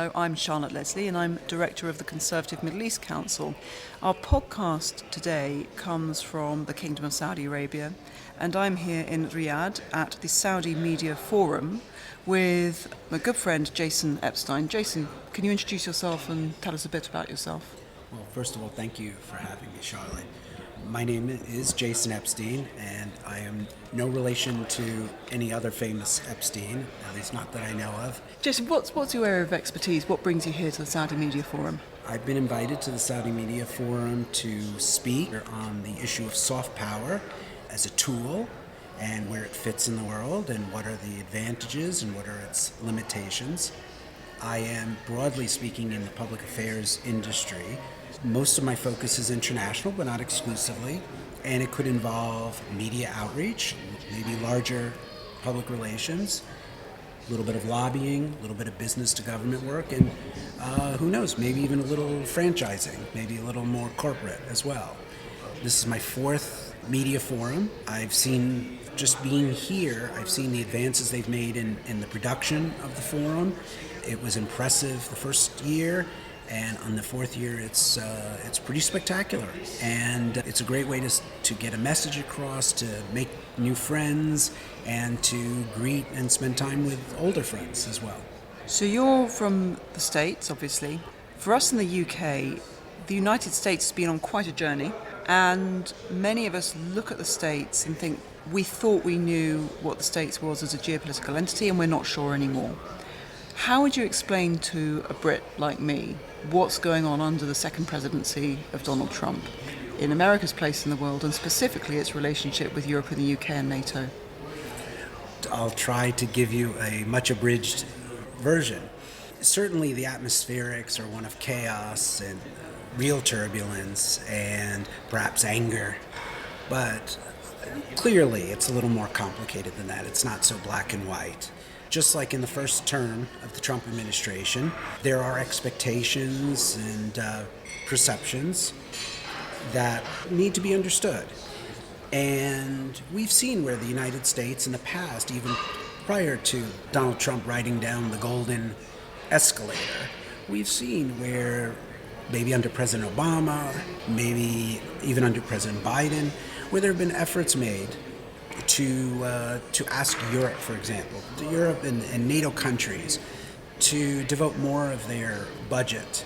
Hello, I'm Charlotte Leslie and I'm Director of the Conservative Middle East Council. Our podcast today comes from the Kingdom of Saudi Arabia, and I'm here in Riyadh at the Saudi Media Forum with my good friend Jason Epstein. Jason, can you introduce yourself and tell us a bit about yourself? Well, first of all, thank you for having me, Charlotte. My name is Jason Epstein, and I am no relation to any other famous Epstein, at least not that I know of. Jason, what's your area of expertise? What brings you here to the Saudi Media Forum? I've been invited to the Saudi Media Forum to speak on the issue of soft power as a tool and where it fits in the world and what are the advantages and what are its limitations. I am, broadly speaking, in the public affairs industry. Most of my focus is international, but not exclusively, and it could involve media outreach, maybe larger public relations, a little bit of lobbying, a little bit of business to government work, and who knows, maybe even a little franchising, maybe a little more corporate as well. This is my fourth media forum. I've seen, just being here, I've seen the advances they've made in the production of the forum. It was impressive the first year. And on the fourth year, it's pretty spectacular, and it's a great way to get a message across, to make new friends, and to greet and spend time with older friends as well. So you're from the States, obviously. For us in the UK, the United States has been on quite a journey, and many of us look at the States and think we thought we knew what the States was as a geopolitical entity, and we're not sure anymore. How would you explain to a Brit like me what's going on under the second presidency of Donald Trump in America's place in the world, and specifically its relationship with Europe and the UK and NATO? I'll try to give you a much abridged version. Certainly the atmospherics are one of chaos and real turbulence and perhaps anger, but clearly it's a little more complicated than that. It's not so black and white. Just like in the first term of the Trump administration, there are expectations and perceptions that need to be understood. And we've seen where the United States in the past, even prior to Donald Trump riding down the golden escalator, we've seen where maybe under President Obama, maybe even under President Biden, where there have been efforts made to ask Europe, for example, to Europe and NATO countries to devote more of their budget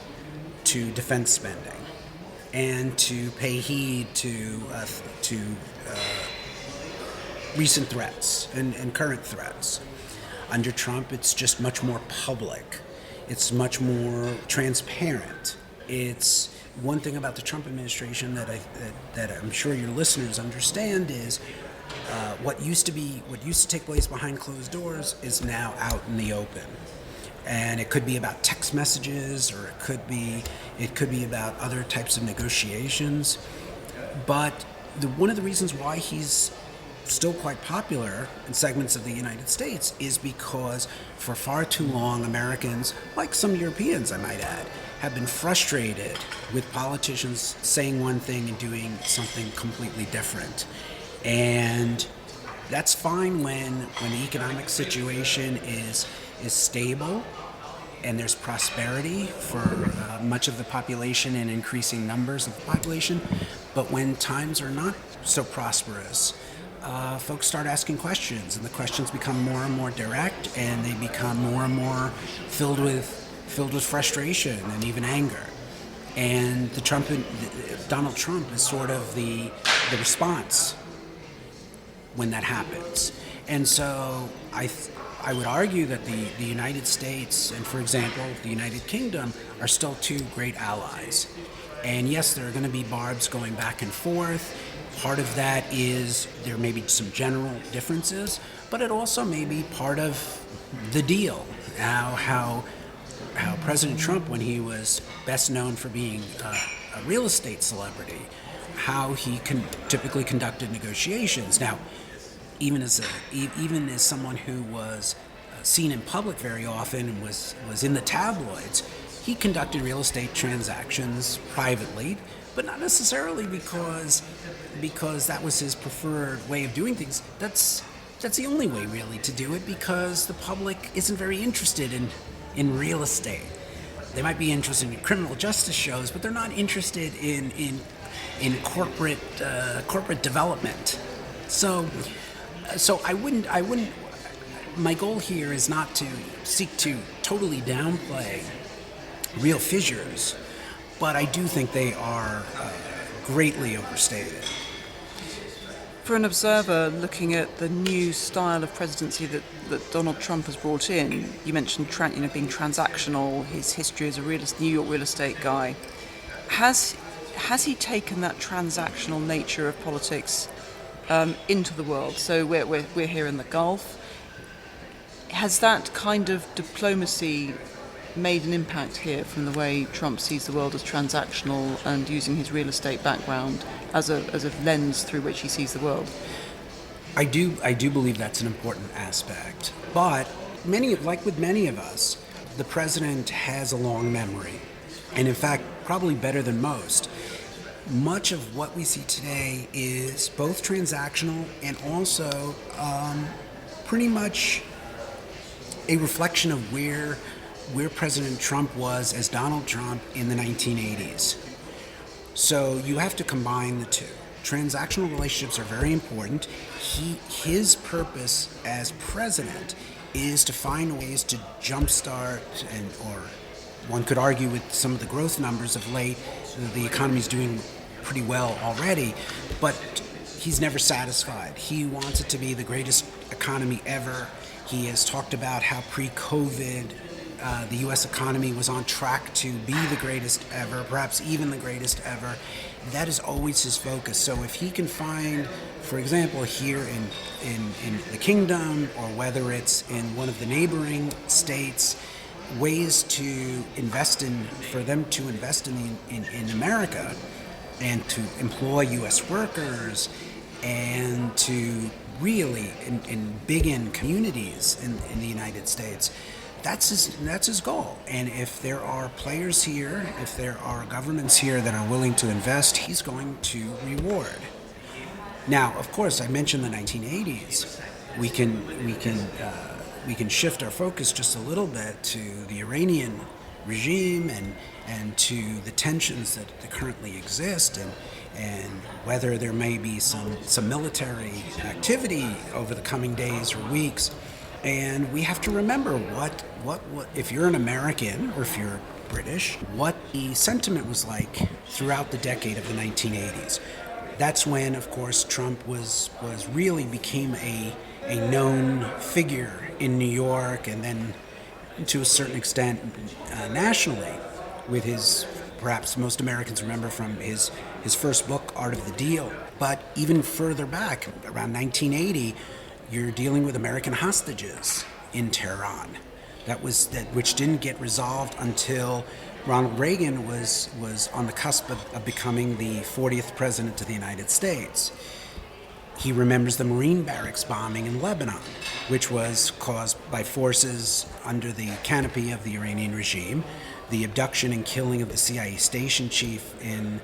to defense spending and to pay heed to recent threats and current threats. Under Trump, it's just much more public. It's much more transparent. It's one thing about the Trump administration that I'm sure your listeners understand is what used to take place behind closed doors is now out in the open, and it could be about text messages, or it could be about other types of negotiations. But one of the reasons why he's still quite popular in segments of the United States is because for far too long Americans, like some Europeans I might add, have been frustrated with politicians saying one thing and doing something completely different. And that's fine when the economic situation is stable and there's prosperity for much of the population and increasing numbers of the population. But when times are not so prosperous, folks start asking questions, and the questions become more and more direct, and they become more and more filled with frustration and even anger. And Donald Trump is sort of the response when that happens. And so I would argue that the United States and, for example, the United Kingdom are still two great allies. And yes, there are going to be barbs going back and forth. Part of that is there may be some general differences, but it also may be part of the deal. How President Trump, when he was best known for being a real estate celebrity, how he typically conducted negotiations. Now, even as someone who was seen in public very often and was in the tabloids, he conducted real estate transactions privately, but not necessarily because that was his preferred way of doing things. That's the only way really to do it, because the public isn't very interested in real estate. They might be interested in criminal justice shows, but they're not interested in corporate development. So I wouldn't. My goal here is not to seek to totally downplay real fissures, but I do think they are greatly overstated. For an observer looking at the new style of presidency that Donald Trump has brought in, you mentioned being transactional, his history as a New York real estate guy. Has he taken that transactional nature of politics into the world? So we're here in the Gulf. Has that kind of diplomacy made an impact here from the way Trump sees the world as transactional and using his real estate background as a lens through which he sees the world? I do believe that's an important aspect. But like with many of us, the president has a long memory. And in fact, probably better than most. Much of what we see today is both transactional and also pretty much a reflection of where President Trump was as Donald Trump in the 1980s. So you have to combine the two. Transactional relationships are very important. His purpose as president is to find ways to jumpstart, or one could argue with some of the growth numbers of late, the economy's doing pretty well already, but he's never satisfied. He wants it to be the greatest economy ever. He has talked about how pre-COVID the U.S. economy was on track to be the greatest ever, perhaps even the greatest ever. That is always his focus. So if he can find, for example, here in the kingdom, or whether it's in one of the neighboring states, ways to for them to invest in America and to employ U.S. workers and to really big in communities in the United States, that's his goal. And if there are players here, if there are governments here that are willing to invest, he's going to reward. Now, of course, I mentioned the 1980s. We can shift our focus just a little bit to the Iranian regime and to the tensions that currently exist, and whether there may be some military activity over the coming days or weeks. And we have to remember what if you're an American or if you're British, what the sentiment was like throughout the decade of the 1980s. That's when, of course, Trump really became a known figure in New York, and then to a certain extent nationally, with his, perhaps most Americans remember from his first book, Art of the Deal. But even further back, around 1980, you're dealing with American hostages in Tehran. Which didn't get resolved until Ronald Reagan was on the cusp of becoming the 40th president of the United States. He remembers the Marine barracks bombing in Lebanon, which was caused by forces under the canopy of the Iranian regime, the abduction and killing of the CIA station chief in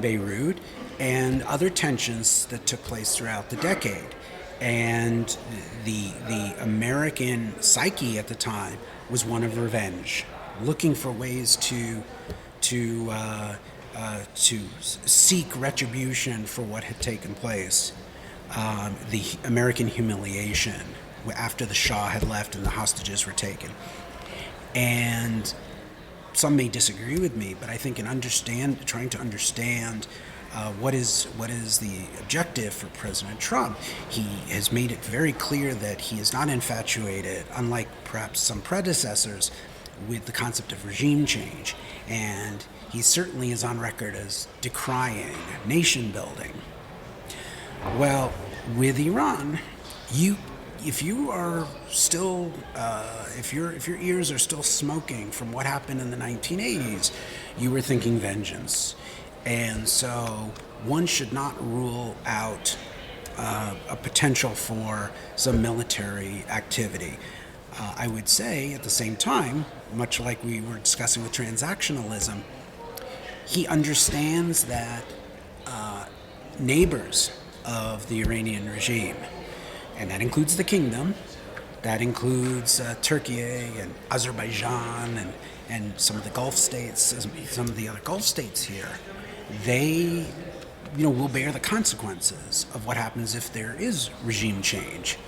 Beirut, and other tensions that took place throughout the decade. And the American psyche at the time was one of revenge, looking for ways to seek retribution for what had taken place. The American humiliation after the Shah had left and the hostages were taken. And some may disagree with me, but I think trying to understand what is the objective for President Trump, he has made it very clear that he is not infatuated, unlike perhaps some predecessors, with the concept of regime change. And he certainly is on record as decrying nation building. Well, with Iran, if your ears are still smoking from what happened in the 1980s, you were thinking vengeance. And so one should not rule out a potential for some military activity. I would say at the same time, much like we were discussing with transactionalism, he understands that neighbors of the Iranian regime, and that includes the kingdom, That includes Turkey and Azerbaijan and some of the Gulf states, some of the other Gulf states here. They, will bear the consequences of what happens if there is regime change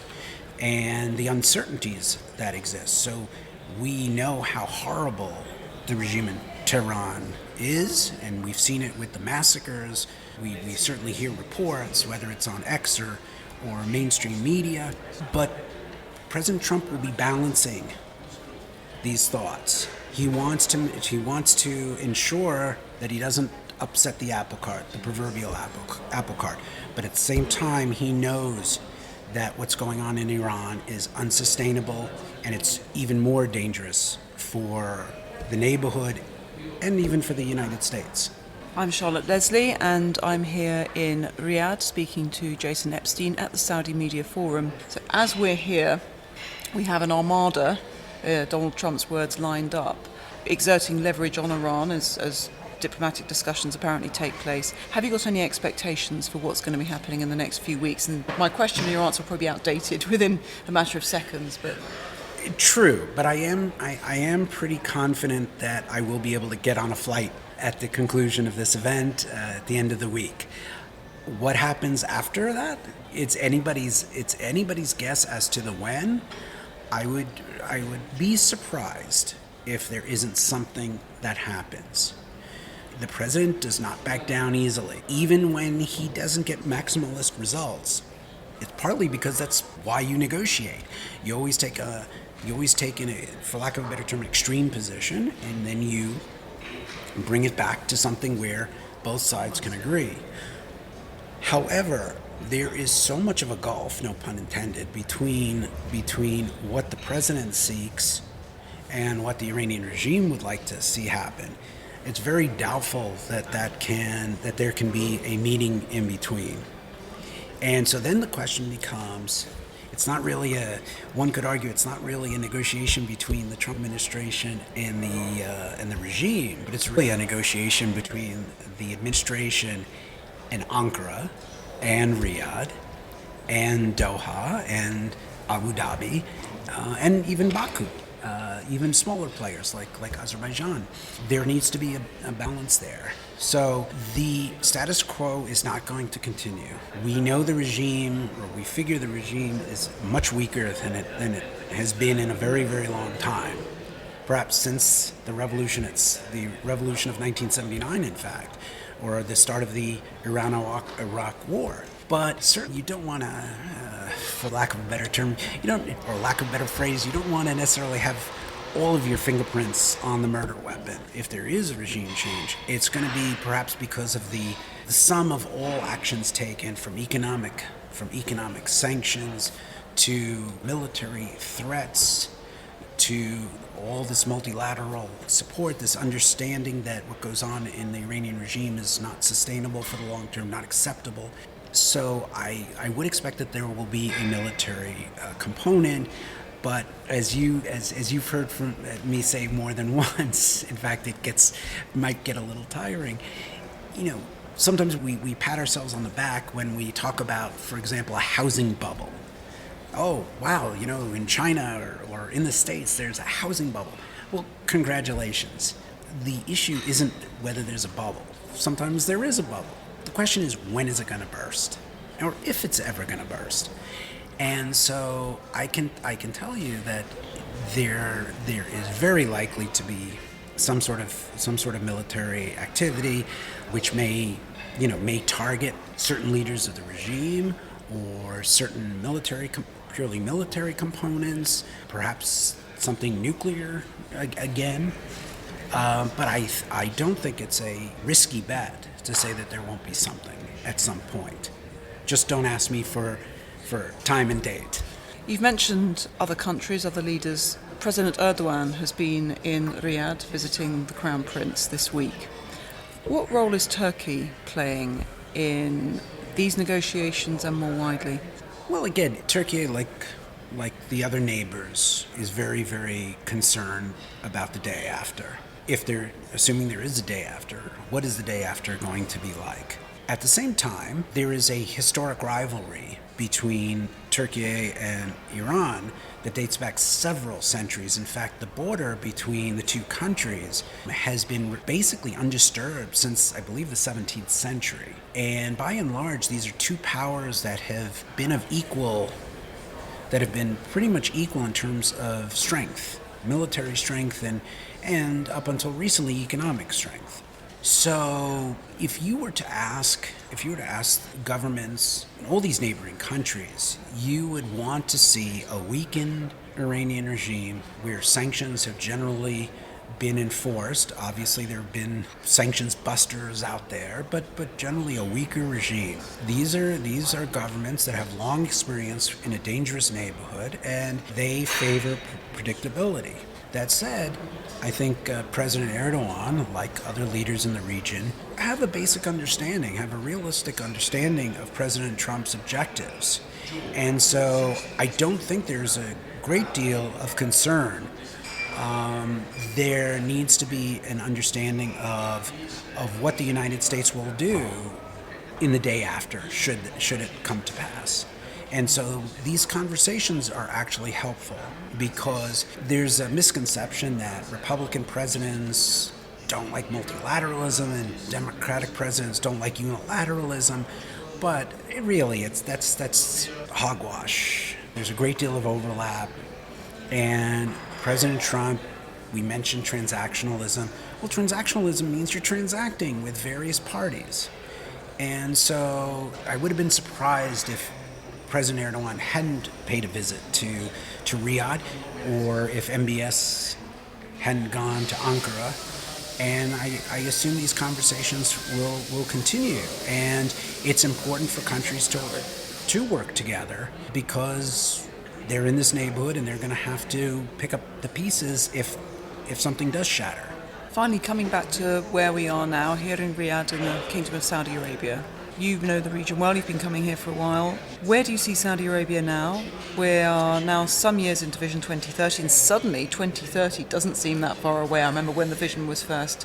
and the uncertainties that exist. So we know how horrible the regime in Tehran is, and we've seen it with the massacres. We certainly hear reports, whether it's on X or mainstream media, but President Trump will be balancing these thoughts. He wants to ensure that he doesn't upset the apple cart, the proverbial apple cart. But at the same time, he knows that what's going on in Iran is unsustainable, and it's even more dangerous for the neighborhood and even for the United States. I'm Charlotte Leslie, and I'm here in Riyadh speaking to Jason Epstein at the Saudi Media Forum. So as we're here, we have an armada, Donald Trump's words, lined up, exerting leverage on Iran as diplomatic discussions apparently take place. Have you got any expectations for what's going to be happening in the next few weeks? And my question and your answer will probably be outdated within a matter of seconds, but... True, but I am pretty confident that I will be able to get on a flight at the conclusion of this event at the end of the week. What happens after that? It's anybody's guess as to the when. I would be surprised if there isn't something that happens. The president does not back down easily, even when he doesn't get maximalist results. It's partly because that's why you negotiate. You always take in a, for lack of a better term, extreme position, and then you bring it back to something where both sides can agree. However, there is so much of a gulf, no pun intended, between what the president seeks and what the Iranian regime would like to see happen. It's very doubtful that there can be a meeting in between. And so then the question becomes, one could argue it's not really a negotiation between the Trump administration and the regime, but it's really a negotiation between the administration and Ankara and Riyadh and Doha and Abu Dhabi and even Baku. Even smaller players like Azerbaijan. There needs to be a balance there. So the status quo is not going to continue. We know the regime, or we figure the regime is much weaker than it has been in a very, very long time. Perhaps since the revolution of 1979, in fact, or the start of the Iran-Iraq War. But certainly you don't want to, for lack of a better term, or lack of a better phrase, you don't want to necessarily have all of your fingerprints on the murder weapon. If there is a regime change, it's going to be perhaps because of the sum of all actions taken, from economic sanctions to military threats to all this multilateral support, this understanding that what goes on in the Iranian regime is not sustainable for the long term, not acceptable. So I would expect that there will be a military component, but as you've heard from me say more than once, in fact, might get a little tiring. Sometimes we pat ourselves on the back when we talk about, for example, a housing bubble. Oh, wow, in China or in the States, there's a housing bubble. Well, congratulations. The issue isn't whether there's a bubble. Sometimes there is a bubble. The question is, when is it going to burst? Or if it's ever going to burst. And so I can tell you that there is very likely to be some sort of military activity which may target certain leaders of the regime or certain purely military components, perhaps something nuclear again. But I don't think it's a risky bet to say that there won't be something at some point. Just don't ask me for time and date. You've mentioned other countries, other leaders. President Erdogan has been in Riyadh visiting the Crown Prince this week. What role is Turkey playing in these negotiations and more widely? Well, again, Turkey, like the other neighbors, is very, very concerned about the day after. Assuming there is a day after, what is the day after going to be like? At the same time, there is a historic rivalry between Turkey and Iran that dates back several centuries. In fact, the border between the two countries has been basically undisturbed since, I believe, the 17th century. And by and large, these are two powers that have been pretty much equal in terms of strength, military strength, and up until recently, economic strength. So if you were to ask governments in all these neighboring countries, you would want to see a weakened Iranian regime where sanctions have generally been enforced. Obviously, there have been sanctions busters out there, but generally a weaker regime. These are governments that have long experience in a dangerous neighborhood, and they favor predictability. That said, I think President Erdogan, like other leaders in the region, have a realistic understanding of President Trump's objectives. And so I don't think there's a great deal of concern. There needs to be an understanding of what the United States will do in the day after, should it come to pass. And so these conversations are actually helpful because there's a misconception that Republican presidents don't like multilateralism and Democratic presidents don't like unilateralism, but that's hogwash. There's a great deal of overlap, and President Trump, we mentioned transactionalism. Well, transactionalism means you're transacting with various parties. And so I would have been surprised if President Erdogan hadn't paid a visit to Riyadh, or if MBS hadn't gone to Ankara. And I assume these conversations will continue. And it's important for countries to work together because they're in this neighborhood and they're going to have to pick up the pieces if something does shatter. Finally, coming back to where we are now, here in Riyadh in the Kingdom of Saudi Arabia. You know the region well, you've been coming here for a while. Where do you see Saudi Arabia now? We are now some years into Vision 2030, and suddenly 2030 doesn't seem that far away. I remember when the vision was first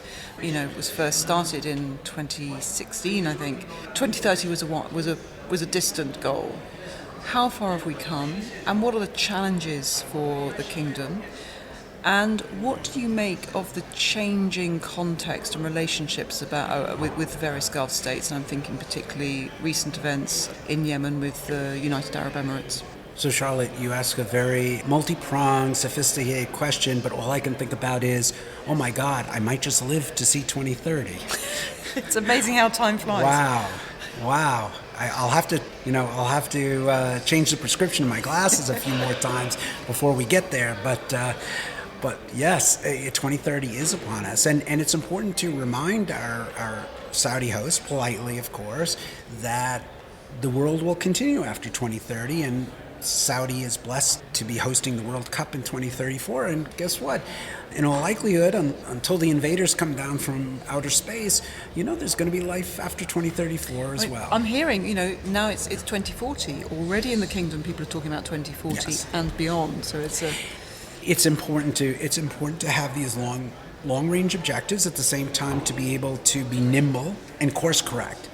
started in 2016, I think. 2030 was a distant goal. How far have we come, and what are the challenges for the kingdom? And what do you make of the changing context and relationships with various Gulf states? And I'm thinking particularly recent events in Yemen with the United Arab Emirates. So, Charlotte, you ask a very multi-pronged, sophisticated question, but all I can think about is, oh my God, I might just live to see 2030. It's amazing how time flies. Wow. I'll have to change the prescription in my glasses a few more times before we get there. But yes, 2030 is upon us. And it's important to remind our Saudi hosts, politely of course, that the world will continue after 2030, and Saudi is blessed to be hosting the World Cup in 2034. And guess what? In all likelihood, until the invaders come down from outer space, there's going to be life after 2034 as well. I'm hearing, now it's 2040. Already in the kingdom, people are talking about 2040 Yes. and beyond. So it's important to have these long range objectives, at the same time to be able to be nimble and course correct.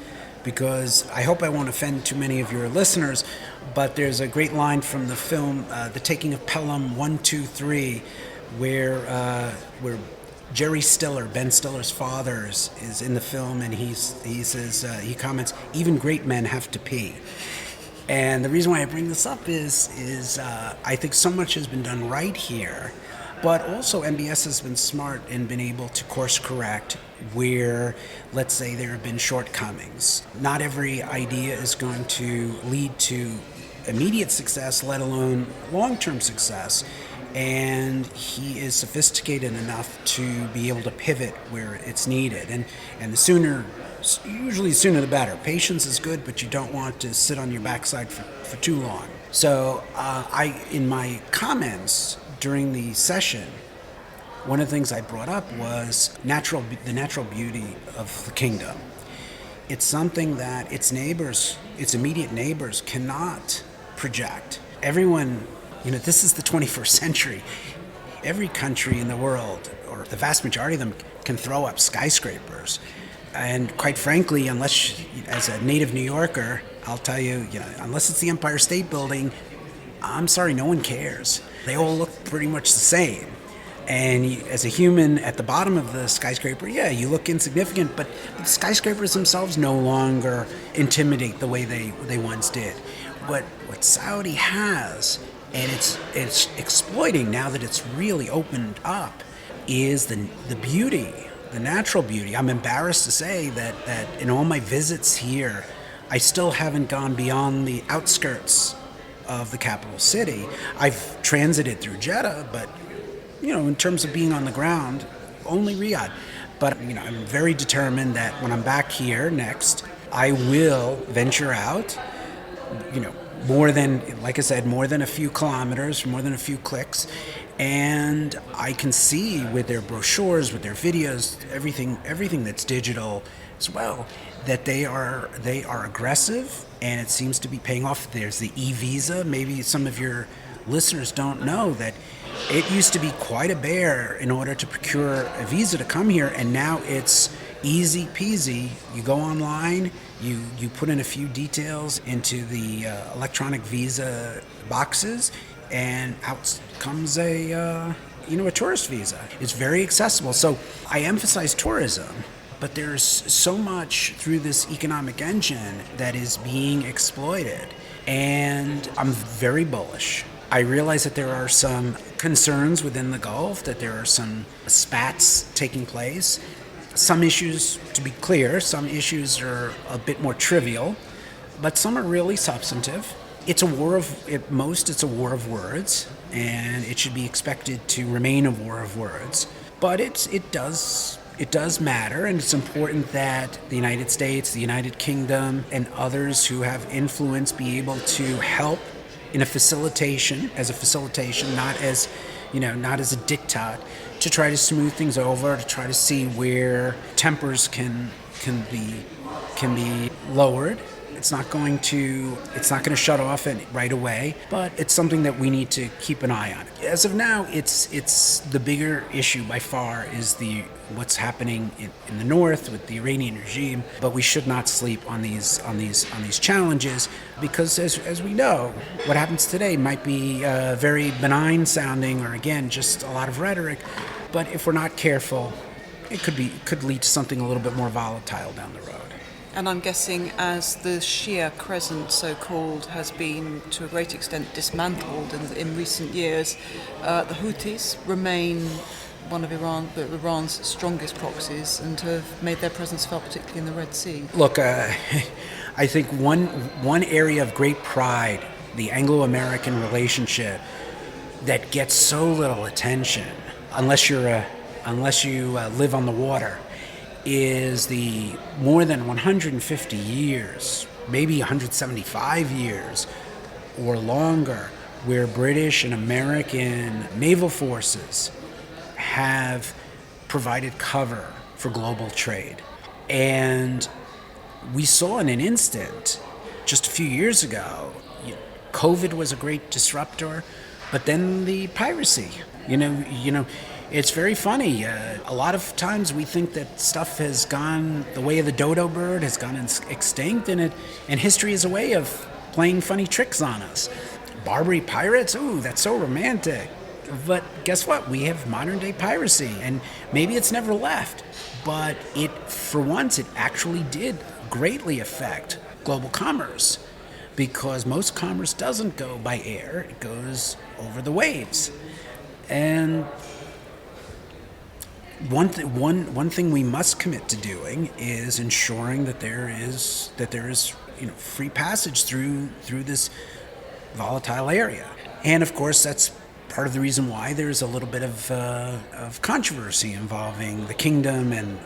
Because I hope I won't offend too many of your listeners, but there's a great line from the film The Taking of Pelham 1, 2, 3, where Jerry Stiller, Ben Stiller's father, is in the film, and he says, he comments, "Even great men have to pee." And the reason why I bring this up is I think so much has been done right here, but also MBS has been smart and been able to course correct where, let's say, there have been shortcomings. Not every idea is going to lead to immediate success, let alone long-term success. And he is sophisticated enough to be able to pivot where it's needed. And usually sooner the better. Patience is good, but you don't want to sit on your backside for too long. So in my comments during the session, one of the things I brought up was the natural beauty of the kingdom. It's something that its immediate neighbors cannot project. Everyone, this is the 21st century. Every country in the world, or the vast majority of them, can throw up skyscrapers. And quite frankly, as a native New Yorker, I'll tell you, unless it's the Empire State Building, I'm sorry, no one cares. They all look pretty much the same. And as a human at the bottom of the skyscraper, yeah, you look insignificant, but the skyscrapers themselves no longer intimidate the way they once did. What Saudi has, and it's exploiting now that it's really opened up, is the beauty, the natural beauty. I'm embarrassed to say that in all my visits here, I still haven't gone beyond the outskirts of the capital city. I've transited through Jeddah, but in terms of being on the ground, only Riyadh. But I'm very determined that when I'm back here next, I will venture out. More than, like I said, more than a few kilometers, more than a few clicks, and I can see with their brochures, with their videos, everything that's digital as well, that they are aggressive, and it seems to be paying off. There's the e-visa. Maybe some of your listeners don't know that it used to be quite a bear in order to procure a visa to come here, and now it's easy peasy. You go online, you put in a few details into the electronic visa boxes, and out comes a tourist visa. It's very accessible. So I emphasize tourism, but there's so much through this economic engine that is being exploited, and I'm very bullish. I realize that there are some concerns within the Gulf, that there are some spats taking place. Some issues, to be clear, some issues are a bit more trivial, but some are really substantive. It's a war it's a war of words, and it should be expected to remain a war of words. But it does matter, and it's important that the United States, the United Kingdom, and others who have influence be able to help in a facilitation, not as a diktat, to try to smooth things over, to try to see where tempers can be lowered. It's not going to shut off right away, but it's something that we need to keep an eye on. As of now, it's the bigger issue by far is what's happening in the north with the Iranian regime. But we should not sleep on these challenges, because as we know, what happens today might be very benign sounding, or again just a lot of rhetoric. But if we're not careful, it could lead to something a little bit more volatile down the road. And I'm guessing as the Shia Crescent, so-called, has been to a great extent dismantled in recent years, the Houthis remain one of Iran's strongest proxies and have made their presence felt, particularly in the Red Sea. Look, I think one area of great pride, the Anglo-American relationship, that gets so little attention, unless you live on the water, is the more than 150 years, maybe 175 years or longer, where British and American naval forces have provided cover for global trade. And we saw in an instant, just a few years ago, COVID was a great disruptor, but then the piracy, it's very funny. A lot of times we think that stuff has gone the way of the dodo bird, has gone extinct, and history is a way of playing funny tricks on us. Barbary pirates, ooh, that's so romantic. But guess what? We have modern day piracy, and maybe it's never left. But for once, it actually did greatly affect global commerce, because most commerce doesn't go by air, it goes over the waves. And one thing we must commit to doing is ensuring that there is free passage through this volatile area. And of course, that's part of the reason why there's a little bit of controversy involving the kingdom and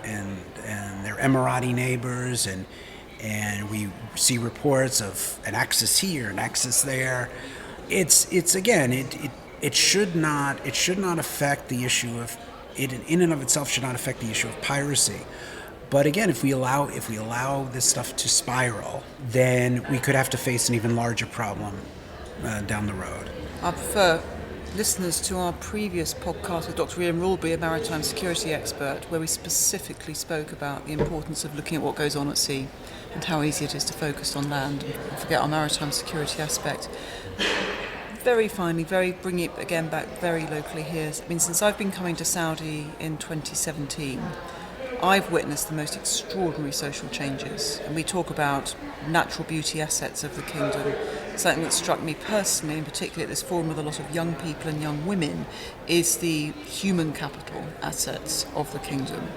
their Emirati neighbors, and we see reports of an axis here, an axis there. It should not affect the issue of it in and of itself should not affect the issue of piracy. But again, if we allow this stuff to spiral, then we could have to face an even larger problem down the road. I prefer listeners to our previous podcast with Dr. Ian Rawlby, a maritime security expert, where we specifically spoke about the importance of looking at what goes on at sea and how easy it is to focus on land and forget our maritime security aspect. very finally, bring it again back very locally here. I mean, since I've been coming to Saudi in 2017, I've witnessed the most extraordinary social changes. And we talk about natural beauty assets of the kingdom. Something that struck me personally, and particularly at this forum with a lot of young people and young women, is the human capital assets of the kingdom.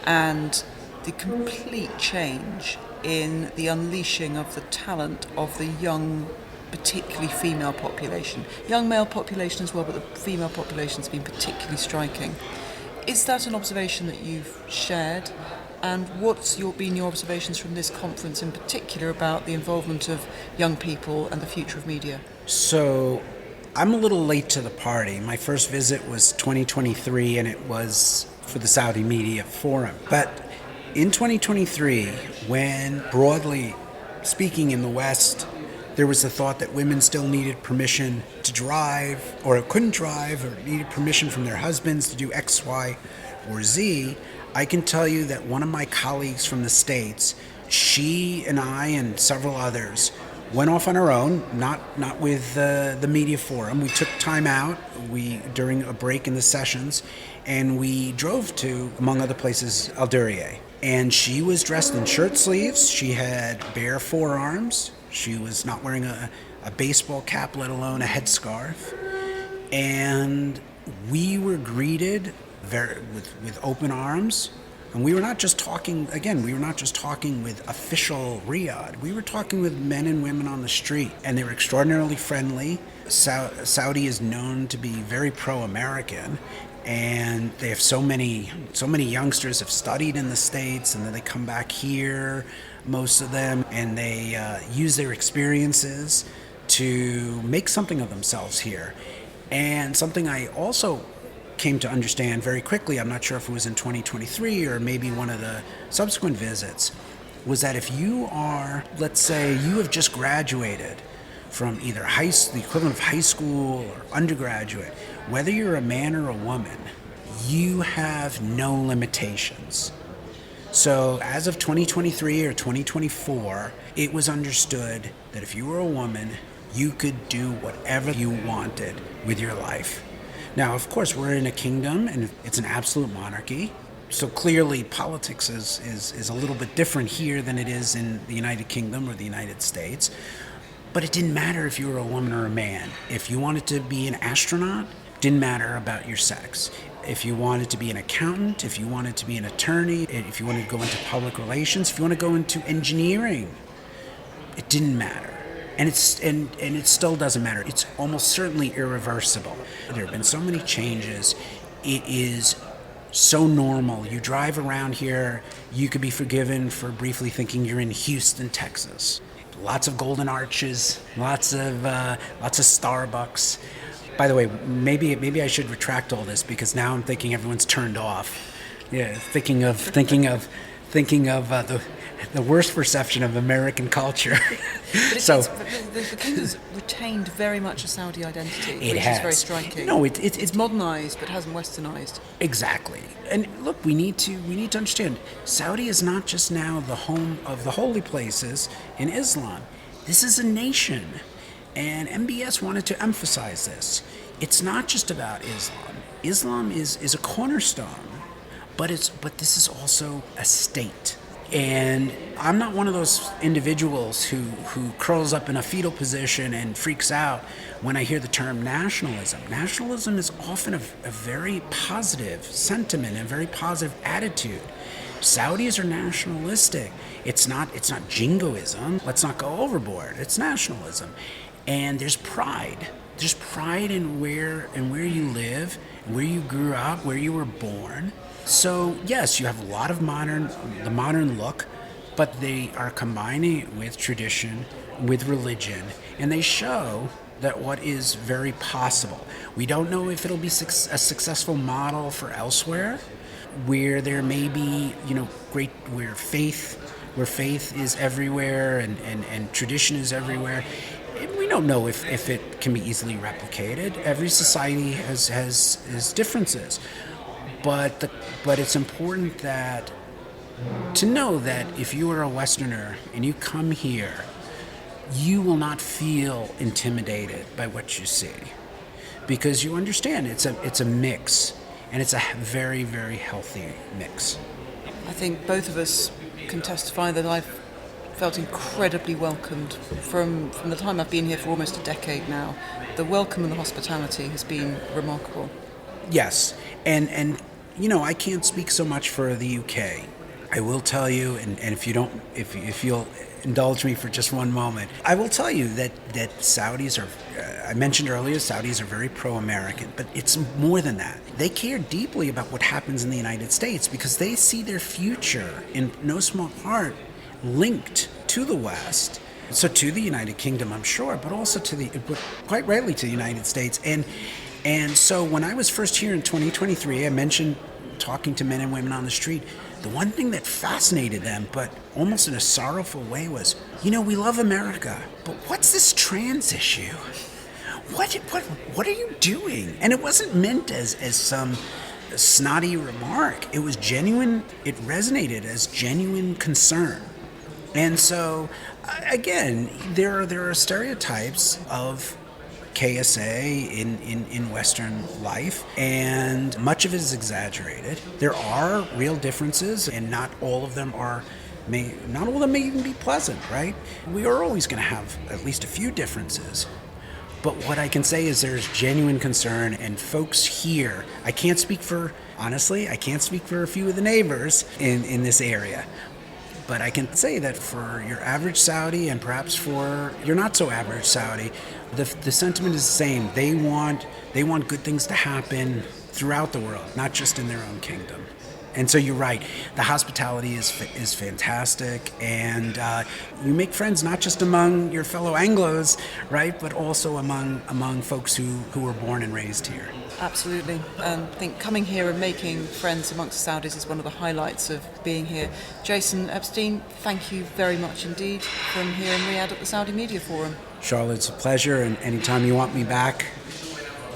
And the complete change in the unleashing of the talent of the young, particularly female population. Young male population as well, but the female population has been particularly striking. Is that an observation that you've shared? And what's been your observations from this conference in particular about the involvement of young people and the future of media? So I'm a little late to the party. My first visit was 2023, and it was for the Saudi Media Forum. But in 2023, when broadly speaking in the West, there was the thought that women still needed permission to drive, or couldn't drive, or needed permission from their husbands to do X, Y, or Z, I can tell you that one of my colleagues from the States, she and I and several others went off on our own, not with the media forum. We took time out during a break in the sessions, and we drove to, among other places, Al Diriyah. And she was dressed in shirt sleeves. She had bare forearms. She was not wearing a baseball cap, let alone a headscarf. And we were greeted with open arms. And we were not just talking with official Riyadh. We were talking with men and women on the street, and they were extraordinarily friendly. Saudi is known to be very pro-American, and they have so many youngsters have studied in the States, and then they come back here, most of them, and they use their experiences to make something of themselves here. And something I also came to understand very quickly, I'm not sure if it was in 2023 or maybe one of the subsequent visits, was that if you are, let's say you have just graduated from either the equivalent of high school or undergraduate, whether you're a man or a woman, you have no limitations. So as of 2023 or 2024, it was understood that if you were a woman, you could do whatever you wanted with your life. Now, of course, we're in a kingdom, and it's an absolute monarchy. So clearly, politics is a little bit different here than it is in the United Kingdom or the United States. But it didn't matter if you were a woman or a man. If you wanted to be an astronaut, it didn't matter about your sex. If you wanted to be an accountant, if you wanted to be an attorney, if you wanted to go into public relations, if you want to go into engineering, it didn't matter. And it still doesn't matter. It's almost certainly irreversible. There have been so many changes. It is so normal. You drive around here, you could be forgiven for briefly thinking you're in Houston, Texas. Lots of golden arches, lots of Starbucks. By the way, maybe I should retract all this, because now I'm thinking everyone's turned off. Yeah, thinking of the worst perception of American culture. But the kingdom's retained very much a Saudi identity, which is very striking. No, it's modernized but hasn't westernized. Exactly. And look, we need to understand, Saudi is not just now the home of the holy places in Islam. This is a nation. And MBS wanted to emphasize this. It's not just about Islam. Islam is a cornerstone, but this is also a state. And I'm not one of those individuals who curls up in a fetal position and freaks out when I hear the term nationalism. Nationalism is often a very positive sentiment and very positive attitude. Saudis are nationalistic. It's not jingoism. Let's not go overboard. It's nationalism. And there's pride. There's pride in where you live, where you grew up, where you were born. So yes, you have a lot of the modern look, but they are combining it with tradition, with religion, and they show that what is very possible. We don't know if it'll be a successful model for elsewhere, where there may be, where faith is everywhere and tradition is everywhere. We don't know if it can be easily replicated. Every society has differences. But it's important to know that if you are a Westerner and you come here, you will not feel intimidated by what you see, because you understand it's a mix, and it's a very, very healthy mix. I think both of us can testify that I've felt incredibly welcomed from the time I've been here for almost a decade now. The welcome and the hospitality has been remarkable. Yes, and I can't speak so much for the UK. I will tell you, and if you'll indulge me for just one moment, I will tell you that Saudis are, I mentioned earlier, Saudis are very pro-American, but it's more than that. They care deeply about what happens in the United States because they see their future, in no small part, linked to the West. So to the United Kingdom, I'm sure, but also but quite rightly to the United States. And so when I was first here in 2023, I mentioned talking to men and women on the street. The one thing that fascinated them, but almost in a sorrowful way, was, we love America, but what's this trans issue? What are you doing? And it wasn't meant as some snotty remark. It was genuine. It resonated as genuine concern. And so, again, there are stereotypes of KSA in Western life, and much of it is exaggerated. There are real differences, and not all of them may even be pleasant, right? We are always going to have at least a few differences. But what I can say is there's genuine concern, and folks here, I can't speak for a few of the neighbors in this area. But I can say that for your average Saudi, and perhaps for your not so average Saudi, the sentiment is the same. They want good things to happen throughout the world, not just in their own kingdom. And so you're right. The hospitality is fantastic, and you make friends not just among your fellow Anglos, right, but also among folks who were born and raised here. Absolutely. I think coming here and making friends amongst Saudis is one of the highlights of being here. Jason Epstein, thank you very much indeed from here in Riyadh at the Saudi Media Forum. Charlotte, it's a pleasure, and anytime you want me back,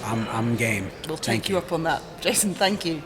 I'm game. We'll take you up on that. Jason, thank you.